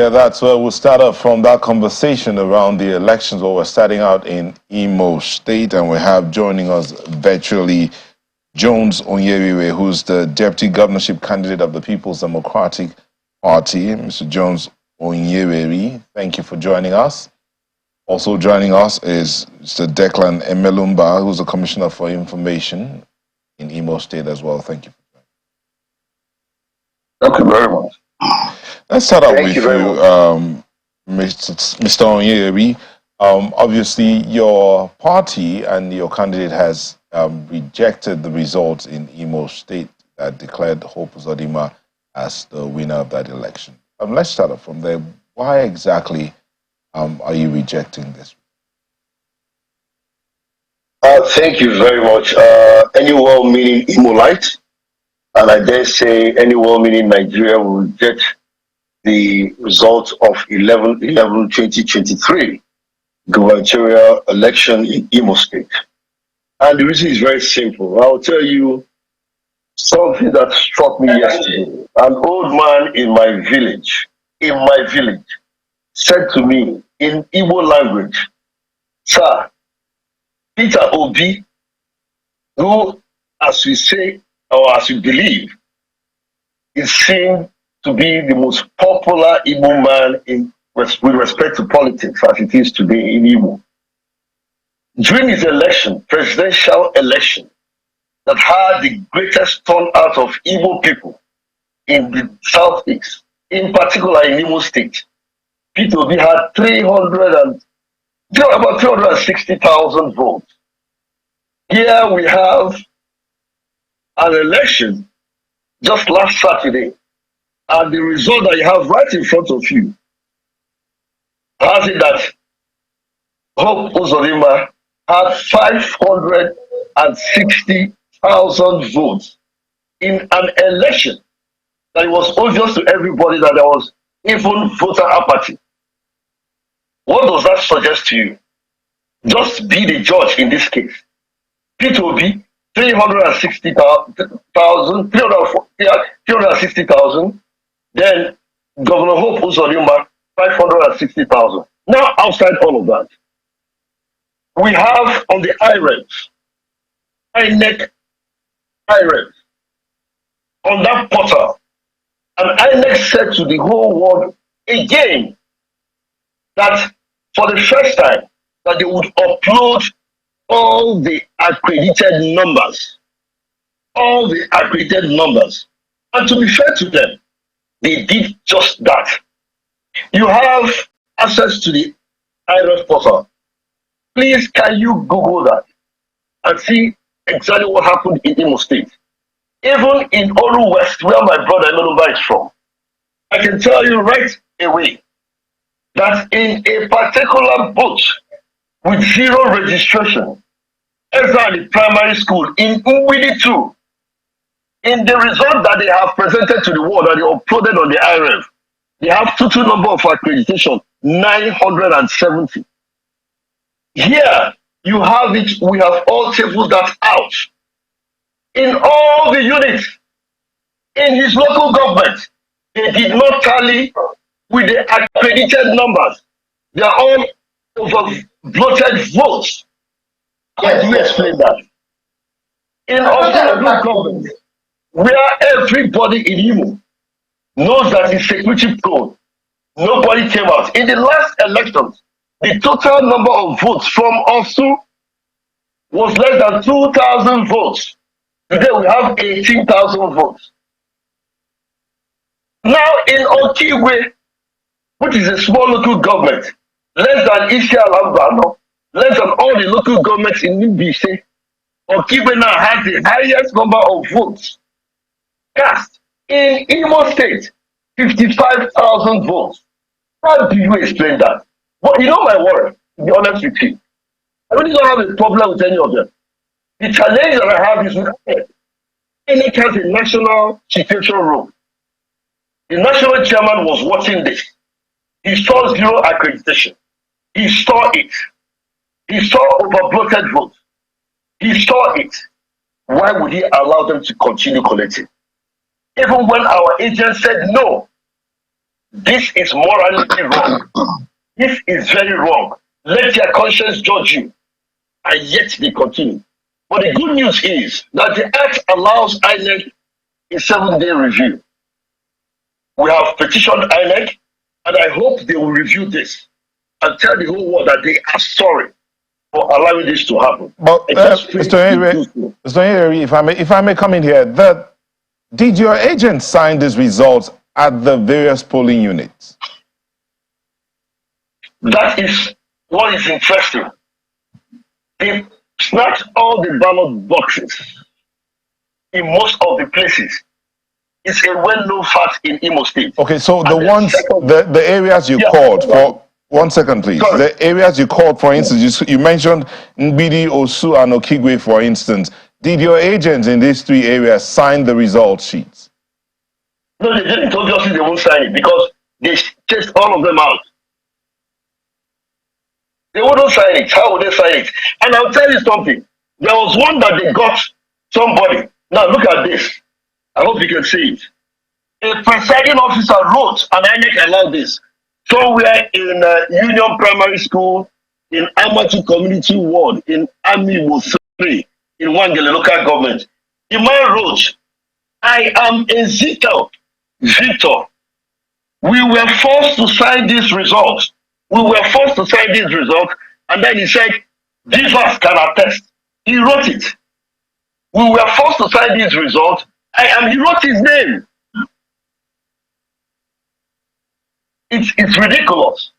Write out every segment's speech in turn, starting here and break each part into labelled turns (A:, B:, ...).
A: Yeah, that's where we'll start off from that conversation around the elections. Where we're starting out in Imo State, and we have joining us virtually Jones Onyeriwe, who's the deputy governorship candidate of the People's Democratic Party. Mr. Jones Onyeriwe, thank you for joining us. Also joining us is Mr. Declan Emelumba, who's the Commissioner for Information in Imo State as well. Thank you.
B: Thank you very much.
A: Let's start out with you, Mr. Onyeriwe. Obviously, your party and your candidate has rejected the results in Imo State that declared Hope Uzodimma as the winner of that election. Let's start off from there. Why exactly are you rejecting this?
B: Thank you very much. Any well-meaning Imolite, and I dare say any well-meaning Nigeria will reject the result of 11/11/2023 gubernatorial election in Imo State. And the reason is very simple. I'll tell you something that struck me yesterday. An old man in my village, said to me in Igbo language, "Sir, Peter Obi, who, as we say, or as we believe, is seen to be the most popular Igbo man with respect to politics as it is today in Igbo. During his election, presidential election, that had the greatest turnout of Igbo people in the southeast, in particular in Imo State, Peter Obi had about 360,000 votes. Here we have an election just last Saturday, and the result that you have right in front of you has it that Hope Uzodimma had 560,000 votes in an election that it was obvious to everybody that there was even voter apathy. What does that suggest to you? Just be the judge in this case. Peter Obi, 360,000, then Governor Hope Uzodimma, 560,000. Now, outside all of that, we have on the INEC, on that portal, and INEC said to the whole world again that for the first time that they would upload all the accredited numbers. And to be fair to them, they did just that. You have access to the IREF portal. Please, can you Google that and see exactly what happened in Imo State? Even in Oru West, where my brother Emelumba is from, I can tell you right away that in a particular booth with 0 registration, Ezra the primary school in Uwili 2, in the result that they have presented to the world that they uploaded on the IRF, they have total number of accreditation, 970. Here, you have it, we have all tabled that out. In all the units, in his local government, they did not tally with the accredited numbers. They are all over bloated votes. How do you explain that? In other government, where everybody in Imo knows that it's security code, nobody came out. In the last elections, the total number of votes from Osu was less than 2,000 votes. Today we have 18,000 votes. Now in Okigwe, which is a small local government, less than Isialambano, less than all the local governments in Nibise, Okigwe now has the highest number of votes cast. In Imo State, 55,000 votes. How do you explain that? Well, you know my word, to be honest with you. I really don't have a problem with any of them. The challenge that I have is with INEC has a national situation room. The national chairman was watching this. He saw 0 accreditation. He saw it. He saw overbloated votes. He saw it. Why would he allow them to continue collecting? Even when our agent said no, This is morally wrong. This is very wrong. Let your conscience judge you. And yet they continue. But the good news is that the Act allows INEC a 7-day review. We have petitioned INEC, and I hope they will review this and tell the whole world that they are sorry for allowing this to happen.
A: But Mr. Henry, if I may come in here, did your agent sign these results at the various polling units?
B: That is what is interesting. They snatched all the ballot boxes in most of the places. It's a well-known fact in Imo State.
A: Okay, so the areas you called for, 1 second please. Sorry. The areas you called, for instance, you mentioned Ngbidi, Osu, and Okigwe, for instance. Did your agents in these 3 areas sign the result sheets?
B: No, they didn't. Obviously, they won't sign it because they chased all of them out. They wouldn't sign it. How would they sign it? And I'll tell you something. There was one that they got somebody. Now, look at this. I hope you can see it. A presiding officer wrote, and INEC allowed this, somewhere in Union Primary School, in Amatu Community Ward, in Amiwo 3, in Wangele local government. The man wrote, I am Ezekiel Victor. We were forced to sign these results. We were forced to sign these results. And then he said, Divas can attest. He wrote it. We were forced to sign these results. He wrote his name. It's ridiculous.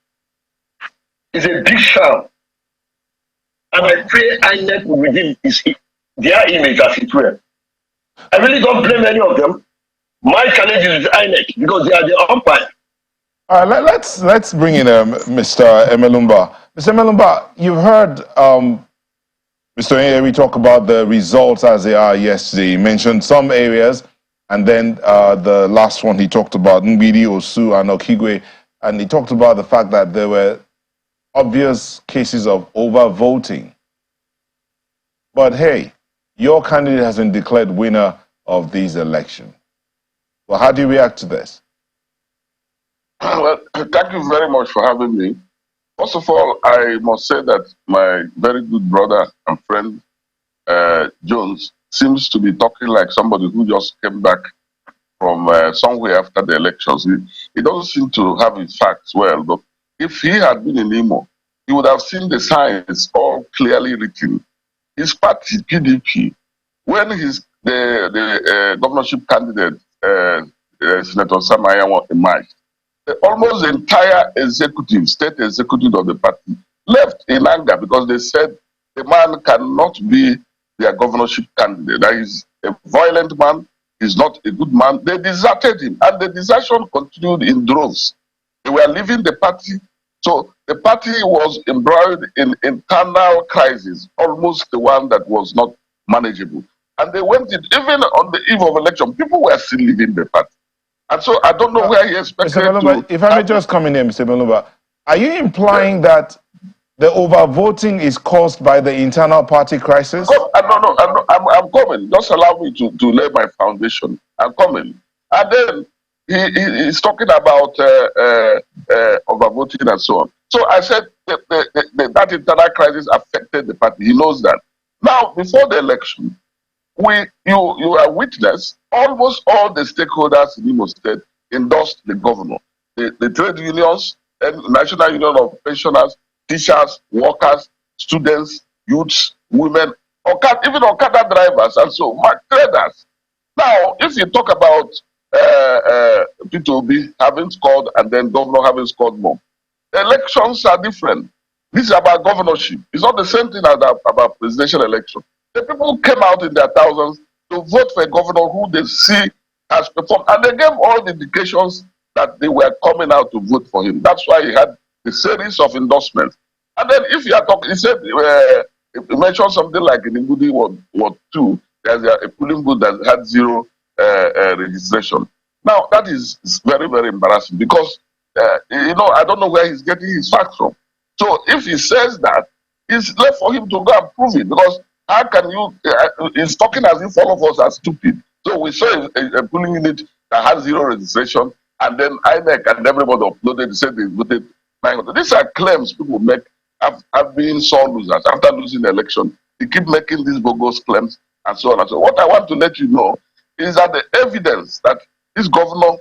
B: It's a big sham. And I pray INEC will redeem their image as it were. I really don't blame any of them. My challenge is with INEC because they are the umpire.
A: All right, let's bring in Mr. Emelumba. Mr. Emelumba, you've heard Mr. Henry talk about the results as they are yesterday. He mentioned some areas, and then the last one he talked about Ngbidi, Osu, and Okigwe, and he talked about the fact that there were obvious cases of overvoting. But hey, your candidate has been declared winner of these elections. Well, how do you react to this?
C: Well, thank you very much for having me. First of all, I must say that my very good brother and friend, Jones, seems to be talking like somebody who just came back from somewhere after the elections. He doesn't seem to have his facts well, but if he had been in Imo, he would have seen the signs all clearly written. His party, PDP, when the governorship candidate, Senator Samaya, emerged, almost the entire executive, state executive of the party, left in anger because they said the man cannot be their governorship candidate. That is a violent man, he's not a good man. They deserted him, and the desertion continued in droves. They were leaving the party, so the party was embroiled in internal crisis, almost the one that was not manageable. And they went in, even on the eve of election, people were still leaving the party. And so I don't know where he expected
A: Mr. Melumba, if I may just come in here, Mr. Melumba, are you implying that the overvoting is caused by the internal party crisis?
C: I'm coming. Just allow me to lay my foundation. I'm coming. And then he's talking about overvoting and so on. So I said that internal crisis affected the party. He knows that. Now, before the election, you are witness, almost all the stakeholders in Imo State endorsed the governor. The trade unions, and National Union of Pensioners, teachers, workers, students, youths, women, even Okada drivers, and so traders. Now, if you talk about P2B having scored and then governor having scored more, the elections are different. This is about governorship. It's not the same thing as about presidential election. The people came out in their thousands to vote for a governor who they see has performed, and they gave all the indications that they were coming out to vote for him. That's why he had a series of endorsements. And then if you are talking, he said, he mentioned something like in Ngbidi Ward 2, there's a polling booth that had 0 registration. Now, that is very, very embarrassing because, I don't know where he's getting his facts from. So if he says that, it's left for him to go and prove it, because how can you, he's talking as if all of us are stupid. So we saw a polling unit that had 0 registration, and then INEC and everybody uploaded and said they voted 900. These are claims people make have been sore losers after losing the election. They keep making these bogus claims and so on and so on. What I want to let you know is that the evidence that this Governor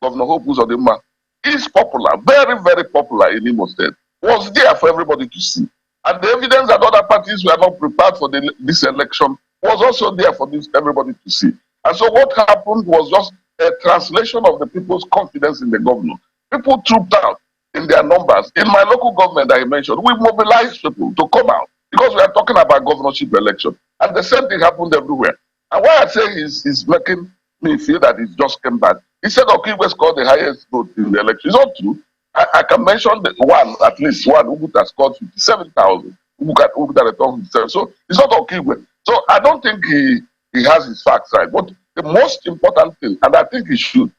C: Hope Uzodimma, is popular, very, very popular in Imo State, was there for everybody to see. And the evidence that other parties were not prepared for this election was also there for everybody to see. And so what happened was just a translation of the people's confidence in the governor. People trooped out in their numbers. In my local government I mentioned, we mobilized people to come out because we are talking about governorship election. And the same thing happened everywhere. And why I say he's making me feel that he just came back. He said Okigwe scored the highest vote in the election. It's not true. I can mention at least one who has scored 57,000. Who got returned 57. So it's not Okigwe. So I don't think he has his facts right. But the most important thing, and I think you should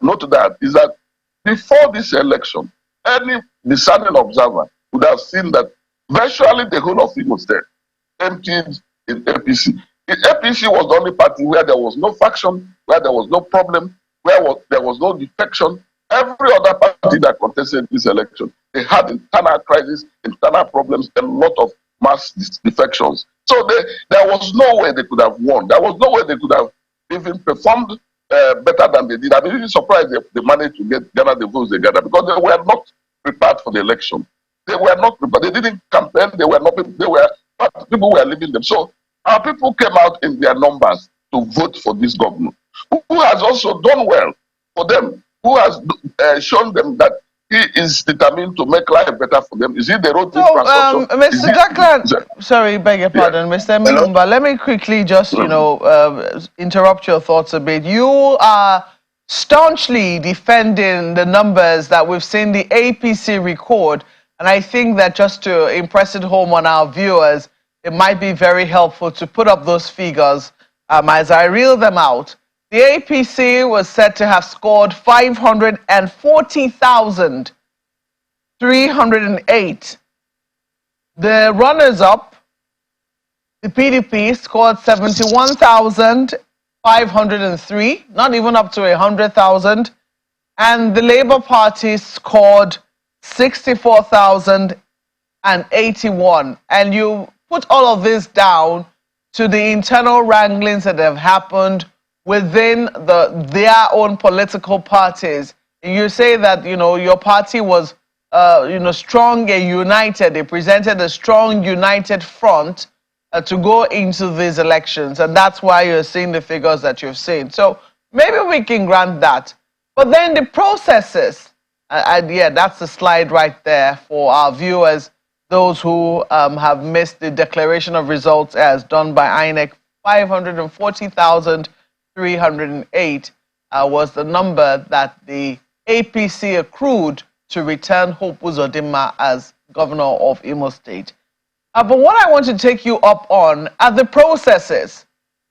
C: note that, is that before this election, any discerning observer would have seen that virtually the whole of Imo State emptied in APC. The APC was the only party where there was no faction, where there was no problem, where there was no defection. Every other party that contested this election, they had internal crisis, internal problems, and a lot of mass defections. So there was no way they could have won. There was no way they could have even performed better than they did. I'm really surprised they managed to gather the votes they gathered because they were not prepared for the election. They were not prepared. They didn't campaign. People were leaving them. So our people came out in their numbers to vote for this governor, who has also done well for them, who has shown them that he is determined to make life better for them. Is he the road infrastructure?
D: Mr. Declan, sorry, beg your pardon, yeah. Mr. Mumba, let me quickly just, interrupt your thoughts a bit. You are staunchly defending the numbers that we've seen the APC record, and I think that just to impress it home on our viewers, it might be very helpful to put up those figures as I reel them out. The APC was said to have scored 540,308. The runners-up, the PDP, scored 71,503, not even up to 100,000. And the Labour Party scored 64,081. And you put all of this down to the internal wranglings that have happened within their own political parties. You say that, your party was, strong and united. They presented a strong, united front to go into these elections. And that's why you're seeing the figures that you've seen. So maybe we can grant that. But then the processes, yeah, that's the slide right there for our viewers, those who have missed the declaration of results as done by INEC. 540,308 was the number that the APC accrued to return Hope Uzodimma as governor of Imo State. But what I want to take you up on are the processes.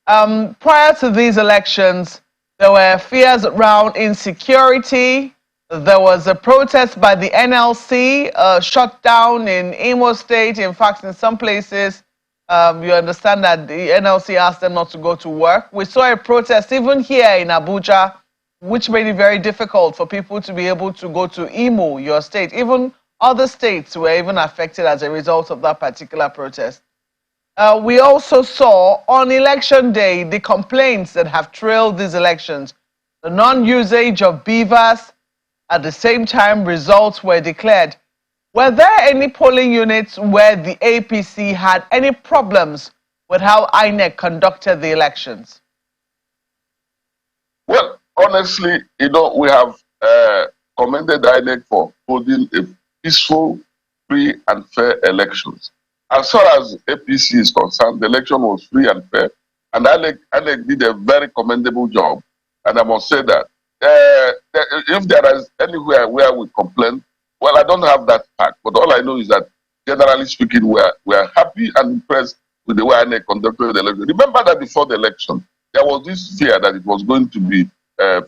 D: Prior to these elections, there were fears around insecurity. There was a protest by the NLC, shut down in Imo State. In fact, in some places, you understand that the NLC asked them not to go to work. We saw a protest even here in Abuja, which made it very difficult for people to be able to go to Imo, your state. Even other states were even affected as a result of that particular protest. We also saw on election day the complaints that have trailed these elections. The non-usage of beavers. At the same time, results were declared. Were there any polling units where the APC had any problems with how INEC conducted the elections?
C: Well, honestly, we have commended INEC for holding a peaceful, free and fair elections. As far as APC is concerned, the election was free and fair, and INEC did a very commendable job. And I must say that if there is anywhere where we complain, well, I don't have that fact, but all I know is that, generally speaking, we are happy and impressed with the way INEC conducted the election. Remember that before the election, there was this fear that it was going to be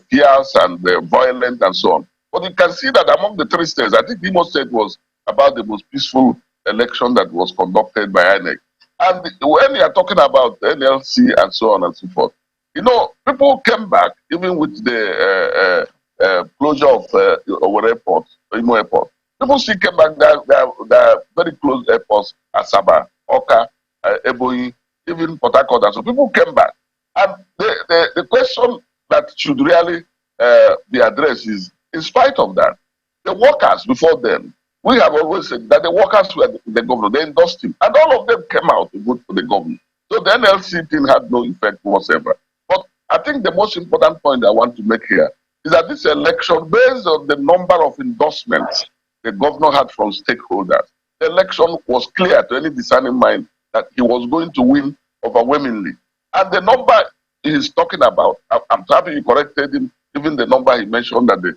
C: fierce and violent and so on. But you can see that among the three states, I think Imo State was about the most peaceful election that was conducted by INEC. And when you are talking about NLC and so on and so forth, people came back, even with the closure of our airport, Imo Airport. People still came back. There are very close airports, Asaba, Oka, Ebonyi, even Port Harcourt. So people came back. And the question that should really be addressed is, in spite of that, the workers before them, we have always said that the workers were the governor, they endorsed him, and all of them came out to vote for the governor. So the NLC thing had no effect whatsoever. But I think the most important point I want to make here is that this election, based on the number of endorsements the governor had from stakeholders, the election was clear to any discerning mind that he was going to win overwhelmingly. And the number he's talking about, I'm happy you corrected him, even the number he mentioned that the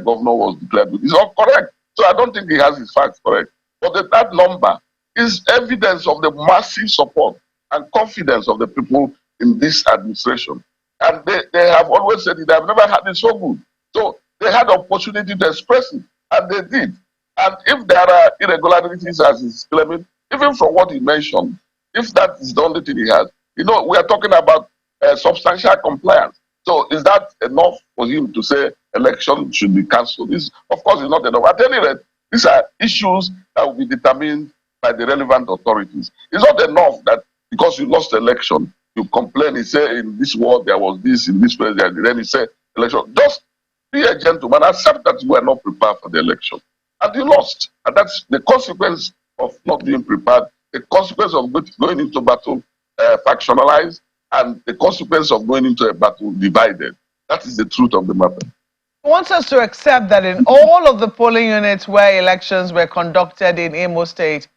C: governor was declared with, is not correct. So I don't think he has his facts correct. But that number is evidence of the massive support and confidence of the people in this administration. And they have always said it, they have never had it so good. So they had opportunity to express it, and they did. And if there are irregularities, as he's claiming, even from what he mentioned, if that is the only thing he has, we are talking about substantial compliance. So is that enough for him to say election should be cancelled? This, of course, is not enough. At any rate, these are issues that will be determined by the relevant authorities. It's not enough that because you lost the election, you complain, you say in this ward there was this, in this place, then you say election. Just be a gentleman, accept that you were not prepared for the election. And you lost. And that's the consequence of not being prepared, the consequence of going into battle factionalized, and the consequence of going into a battle divided. That is the truth of the matter.
D: He wants us to accept that in all of the polling units where elections were conducted in Imo State,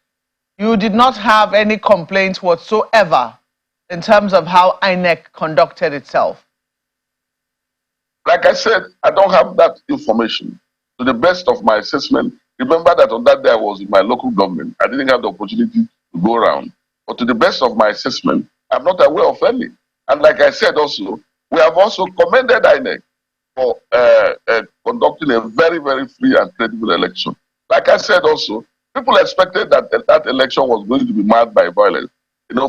D: you did not have any complaints whatsoever in terms of how INEC conducted itself.
C: Like I said, I don't have that information. To the best of my assessment, remember that on that day I was in my local government. I didn't have the opportunity to go around. But to the best of my assessment, I'm not aware of any. And like I said also, we have also commended INEC for conducting a very, very free and credible election. Like I said also, people expected that that election was going to be marred by violence.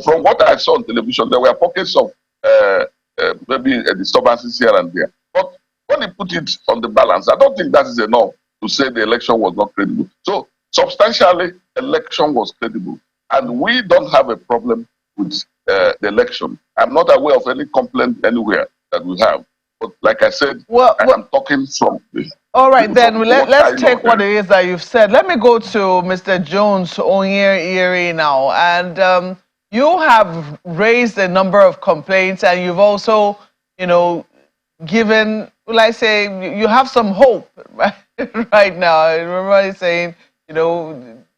C: From what I saw on television, there were pockets of maybe disturbances here and there. But when he put it on the balance, I don't think that is enough to say the election was not credible. So substantially, election was credible. And we don't have a problem with the election. I'm not aware of any complaint anywhere that we have. But like I said, I'm talking from the...
D: All right, then let's take what it is that you've said. Let me go to Mr. Jones Onyeri now. And you have raised a number of complaints, and you've also, given, will I say, you have some hope right now. I remember saying,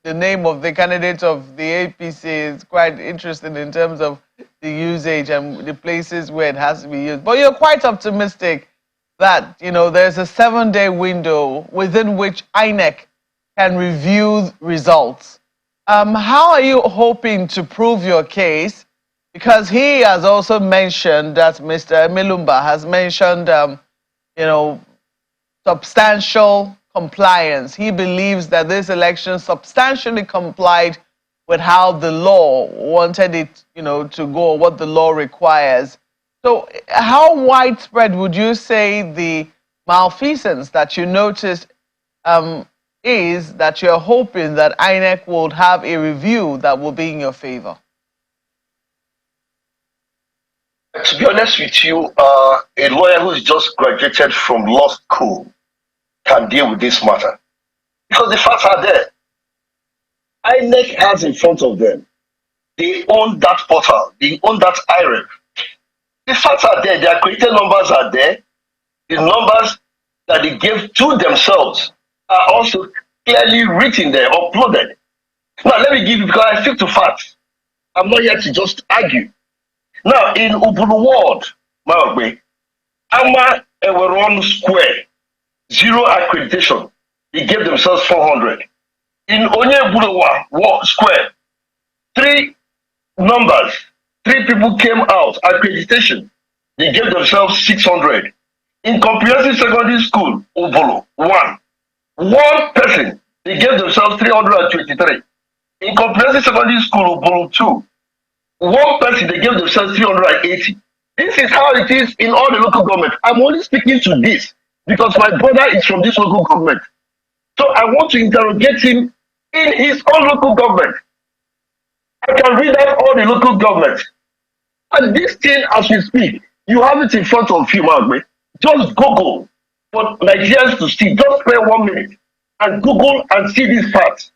D: the name of the candidate of the APC is quite interesting in terms of the usage and the places where it has to be used. But you're quite optimistic that, there's a 7-day window within which INEC can review results. How are you hoping to prove your case? Because he has also mentioned that Mr. Milumba has mentioned, substantial compliance. He believes that this election substantially complied with how the law wanted it, to go, what the law requires. So how widespread would you say the malfeasance that you noticed is that you're hoping that INEC will have a review that will be in your favor?
B: To be honest with you, a lawyer who's just graduated from law school can deal with this matter. Because the facts are there. INEC has in front of them. They own that portal. They own that IREP. The facts are there. Their created numbers are there. The numbers that they gave to themselves are also clearly written there, uploaded. Now, let me give you, because I stick to facts. I'm not here to just argue. Now, in Ubulu Ward, Maogbe, Ama Eweron Square, 0 accreditation. They gave themselves 400. In Onyebuluwa Square, 3 numbers. 3 people came out, accreditation. They gave themselves 600. In Comprehensive Secondary School, Ubulu, 1 person, they gave themselves 323. In Comprehensive Secondary School, Ubulu, 2, 1 person, they gave themselves 380. This is how it is in all the local government. I'm only speaking to this. because my brother is from this local government. So I want to interrogate him in his own local government. I can read out all the local governments. And this thing, as we speak, you have it in front of you, man. Just Google for Nigerians to see. Just spend 1 minute and Google and see these facts.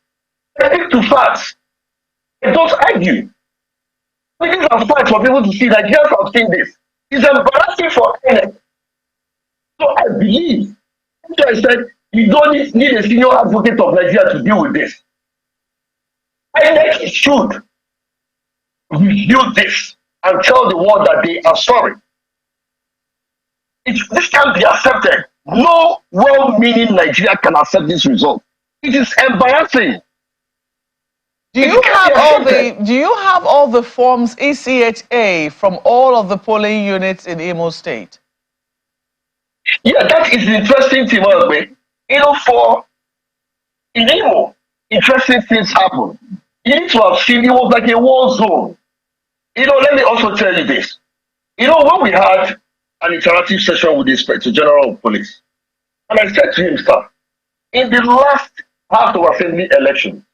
B: Stick to facts. Don't argue. These are facts for people to see. Nigerians have seen this. It's embarrassing for anyone. So I believe, so I said, you don't need a senior advocate of Nigeria to deal with this. INEC should review this and tell the world that they are sorry. This can't be accepted. No well-meaning Nigeria can accept this result. It is embarrassing.
D: Do you have all the forms ECHA from all of the polling units in Imo State?
B: Yeah, that is the interesting thing, in Imo, interesting things happen. You need to have seen it was like a war zone. Let me also tell you this. When we had an interactive session with the Inspector General of Police, and I said to him, sir, in the last House of Assembly election,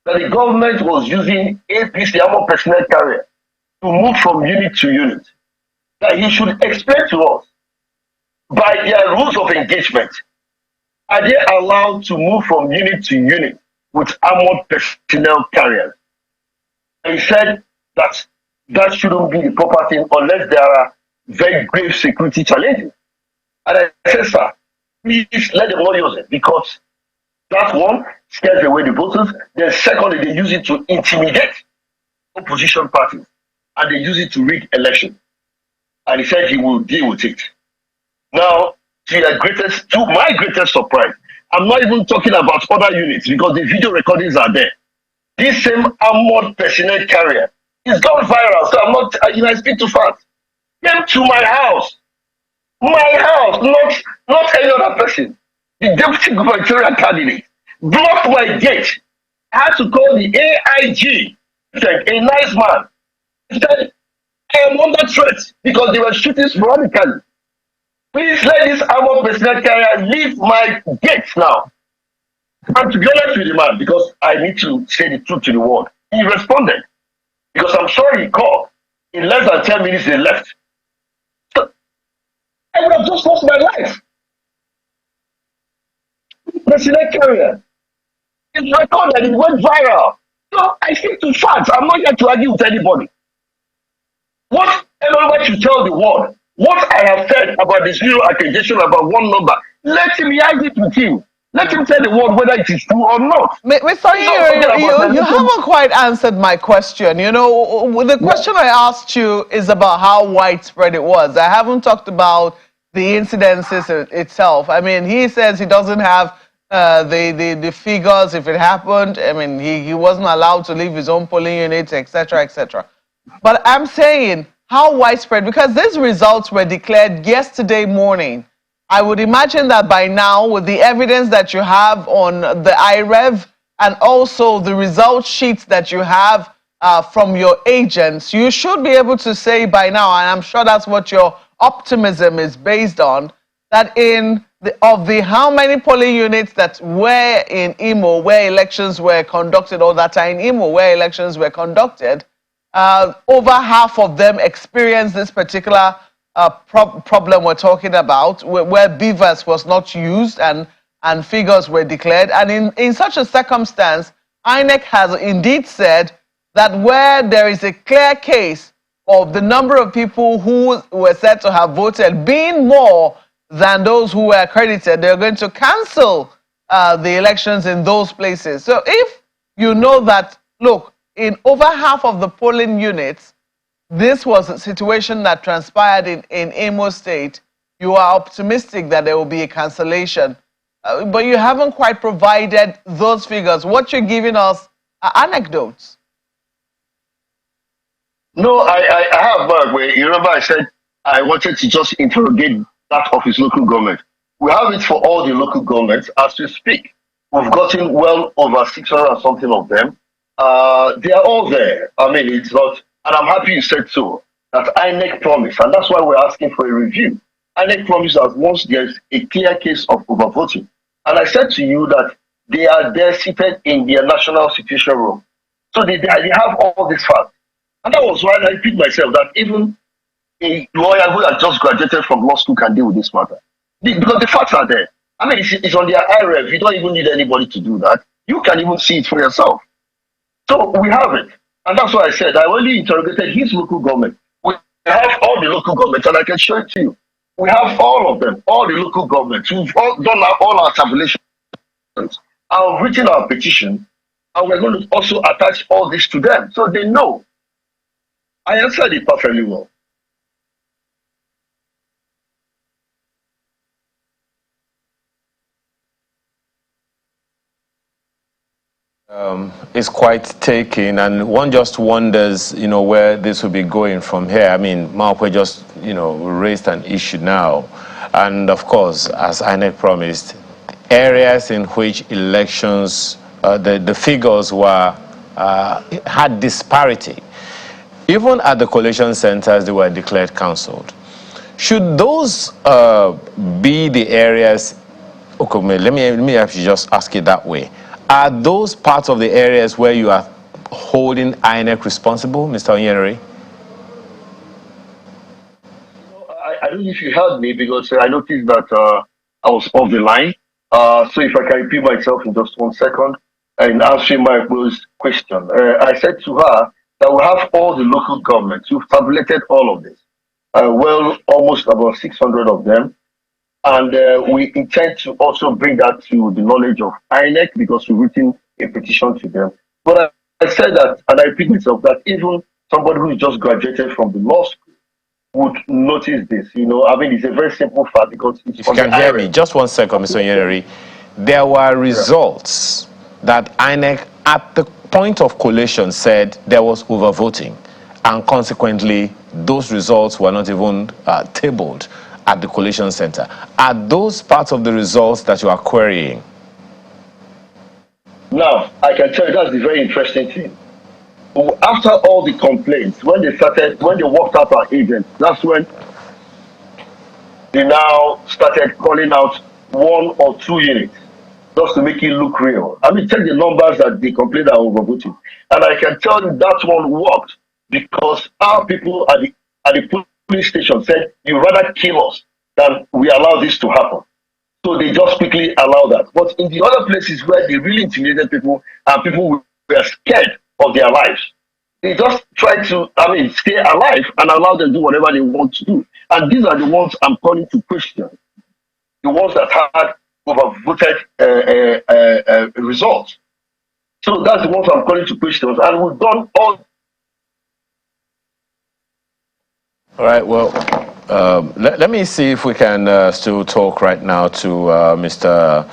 B: that the government was using APC armored personnel carrier to move from unit to unit, that he should explain to us, by their rules of engagement, are they allowed to move from unit to unit with armored personnel carriers? And he said that shouldn't be the proper thing unless there are very grave security challenges. And I said, sir, please let them not use it, because that one scares away the voters. Then secondly, they use it to intimidate opposition parties, and they use it to rig elections. And he said he will deal with it. Now, to my greatest surprise, I'm not even talking about other units because the video recordings are there. This same armored personnel carrier is gone viral. So I'm not, I speak to facts. Came to my house, not any other person. The deputy gubernatorial candidate blocked my gate. I had to call the AIG, a nice man. He said, I am under threat because they were shooting sporadically. Please let this armored personnel carrier leave my gate now. And to be honest with the man, because I need to say the truth to the world, he responded. Because I'm sorry he called. In less than 10 minutes, they left. So I would have just lost my life. Personnel carrier. It's recorded, it went viral. So I stick to facts. I'm not here to argue with anybody. What everyone should tell the world, what I have said about the zero accreditation, about one number, let him hear it with him. Let him tell the world whether it is true or not.
D: Mr. You haven't quite answered my question. The question I asked you is about how widespread it was. I haven't talked about the incidences itself. I mean, he says he doesn't have the figures if it happened. I mean, he wasn't allowed to leave his own polling units, etc., etc. But I'm saying how widespread, because these results were declared yesterday morning. I would imagine that by now, with the evidence that you have on the IREV and also the result sheets that you have from your agents, you should be able to say by now, and I'm sure that's what your optimism is based on, that of the how many polling units that were in Imo where elections were conducted, or that are in Imo where elections were conducted, over half of them experienced this particular problem we're talking about, where BVAS was not used and figures were declared. And in such a circumstance, INEC has indeed said that where there is a clear case of the number of people who were said to have voted being more than those who were accredited, they're going to cancel the elections in those places. So if you know that, look, in over half of the polling units, this was a situation that transpired in Imo State, you are optimistic that there will be a cancellation. But you haven't quite provided those figures. What you're giving us are anecdotes.
B: No, I have, but you remember I said I wanted to just interrogate that of his local government. We have it for all the local governments as we speak. We've gotten well over 600 and something of them. They are all there. I mean, it's not, and I'm happy you said so, that INEC promised, and that's why we're asking for a review. INEC promised us once there's a clear case of overvoting. And I said to you that they are there seated in their national situation room. So they have all these facts. And that was why I repeat myself that even a lawyer who has just graduated from law school can deal with this matter. Because the facts are there. I mean, it's on their IREV. You don't even need anybody to do that. You can even see it for yourself. So we have it. And that's why I said I only interrogated his local government. We have all the local governments, and I can show it to you. We have all of them, all the local governments. We've all done all our tabulations. I've written our petition, and we're going to also attach all this to them so they know. I answered it perfectly well.
E: It's quite taking, and one just wonders, where this will be going from here. I mean, Maokwe just, raised an issue now, and of course, as INEC promised, areas in which elections, the figures were had disparity. Even at the collation centers, they were declared cancelled. Should those be the areas? Okay, let me actually just ask it that way. Are those parts of the areas where you are holding INEC responsible, Mr. Onyenere?
B: I don't know if you heard me because I noticed that I was off the line. So if I can repeat myself in just 1 second in answering my question. I said to her that we have all the local governments. You've tabulated all of this. Almost about 600 of them. And we intend to also bring that to the knowledge of INEC because we've written a petition to them. But I said that, and I repeat myself, that even somebody who just graduated from the law school would notice this. I mean, it's a very simple fact because it's
E: if you can hear me, just 1 second, Mr. Onyenere. There were results that INEC at the point of collation said there was overvoting, and consequently, those results were not even tabled at the collation center. Are those parts of the results that you are querying?
B: Now, I can tell you that's the very interesting thing. After all the complaints, when they worked out our agents, that's when they now started calling out 1 or 2 units just to make it look real. I mean, check the numbers that they complained are overvoting. And I can tell you that one worked because our people at the police station said, you rather kill us than we allow this to happen. So they just quickly allow that. But in the other places where they really intimidated people and people were scared of their lives, they just try to, stay alive and allow them to do whatever they want to do. And these are the ones I'm calling to question. The ones that had overvoted results. So that's the ones I'm calling to question. And we've done all.
E: All right, well, let me see if we can still talk right now to Mr.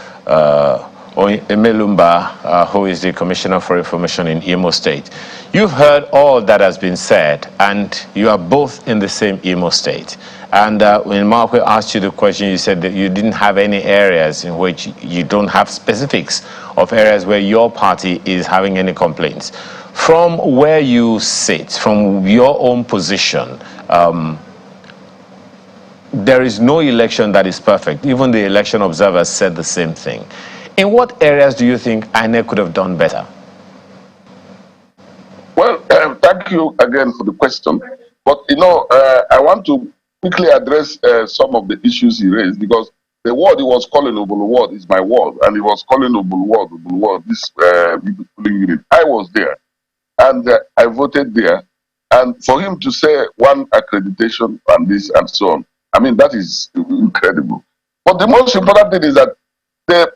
E: Emelumba, who is the Commissioner for Information in Imo State. You've heard all that has been said, and you are both in the same Imo State. And when Maokwe asked you the question, you said that you didn't have any areas in which you don't have specifics of areas where your party is having any complaints. From where you sit, from your own position, there is no election that is perfect. Even the election observers said the same thing. In what areas do you think INEC could have done better?
C: Well, thank you again for the question. But, I want to quickly address some of the issues he raised because the word he was calling Obuluward is my word, and he was calling Obuluward, this polling unit. I was there, and I voted there. And for him to say one accreditation and this and so on, I mean, that is incredible. But the most important thing is that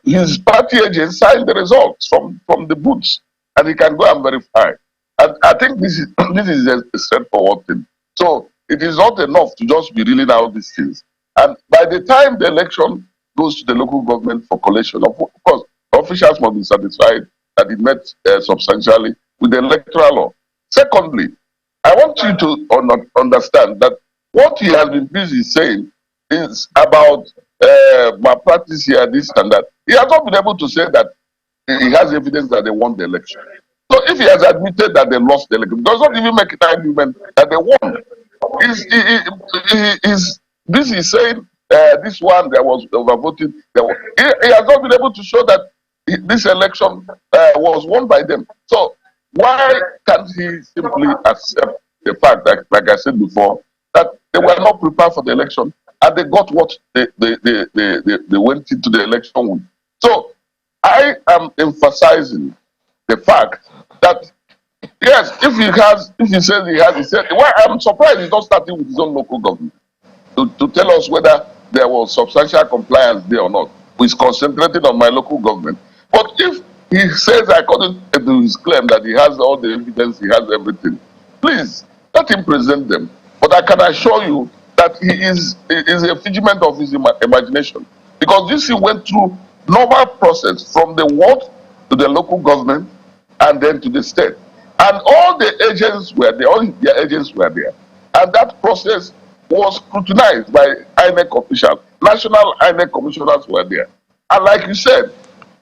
C: his party agents signed the results from the booths, and he can go and verify. And I think this is a straightforward thing. So it is not enough to just be reeling out these things. And by the time the election goes to the local government for collation, of course, officials must be satisfied that it met substantially with the electoral law. Secondly, I want you to understand that what he has been busy saying is about malpractice here, this and that. He has not been able to say that he has evidence that they won the election. So if he has admitted that they lost the election, does not even make an argument that they won. He's busy saying this one there was overvoted. He has not been able to show that this election was won by them. So why can't he simply accept the fact that, like I said before, that they were not prepared for the election and they got what they went into the election with? So I am emphasizing the fact that yes, if he says he said, well, I'm surprised he's not starting with his own local government to tell us whether there was substantial compliance there or not. He's concentrating on my local government. But if he says, according to his claim, that he has all the evidence, he has everything, please let him present them. But I can assure you that he is a figment of his imagination, because this he went through normal process from the ward to the local government and then to the state. And all the agents were there, all their agents were there. And that process was scrutinized by INEC officials. National INEC commissioners were there. And like you said,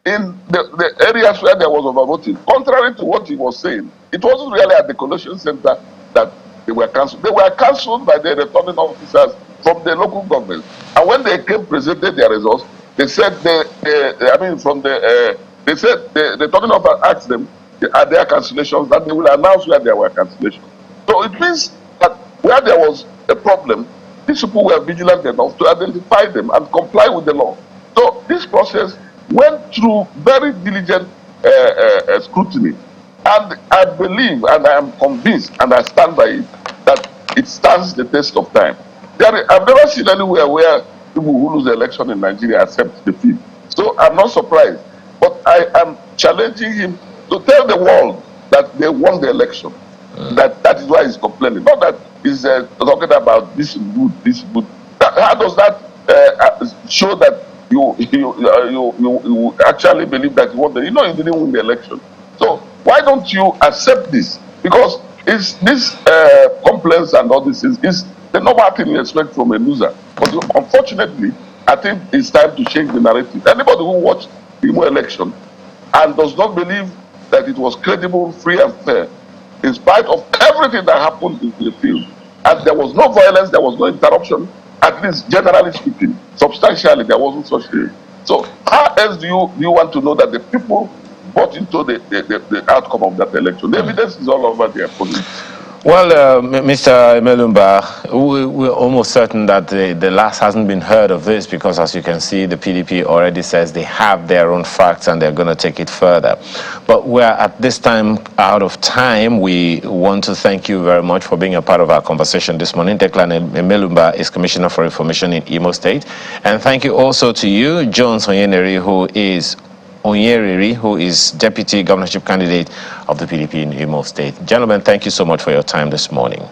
C: in the areas where there was overvoting, contrary to what he was saying, it wasn't really at the collation center that they were cancelled. They were cancelled by the returning officers from the local government. And when they came presented their results, they said the returning officer asked them, are there cancellations? That they will announce where there were cancellations. So it means that where there was a problem, these people were vigilant enough to identify them and comply with the law. So this process went through very diligent scrutiny. And I believe, and I am convinced, and I stand by it, that it stands the test of time. I've never seen anywhere where people who lose the election in Nigeria accept defeat. So I'm not surprised. But I am challenging him to tell the world that they won the election. That is why he's complaining. Not that he's talking about this is good, this is good. How does that show that you actually believe that you won the? You know, you didn't win the election. So why don't you accept this? Because it's this complaints and all this is the normal thing you expect from a loser. But unfortunately, I think it's time to change the narrative. Anybody who watched the Imo election and does not believe that it was credible, free and fair, in spite of everything that happened in the field, and there was no violence, there was no interruption, at least generally speaking, substantially there wasn't such thing. So how else do you want to know that the people bought into the outcome of that election? The evidence is all over their police.
E: Well, Mr. Emelumba, we're almost certain that the last hasn't been heard of this, because as you can see, the PDP already says they have their own facts and they're going to take it further. But we're at this time out of time. We want to thank you very much for being a part of our conversation this morning. Declan Emelumba is Commissioner for Information in Imo State. And thank you also to you, Jones Onyeneri, who is Deputy Governorship Candidate of the PDP in Imo State. Gentlemen, thank you so much for your time this morning.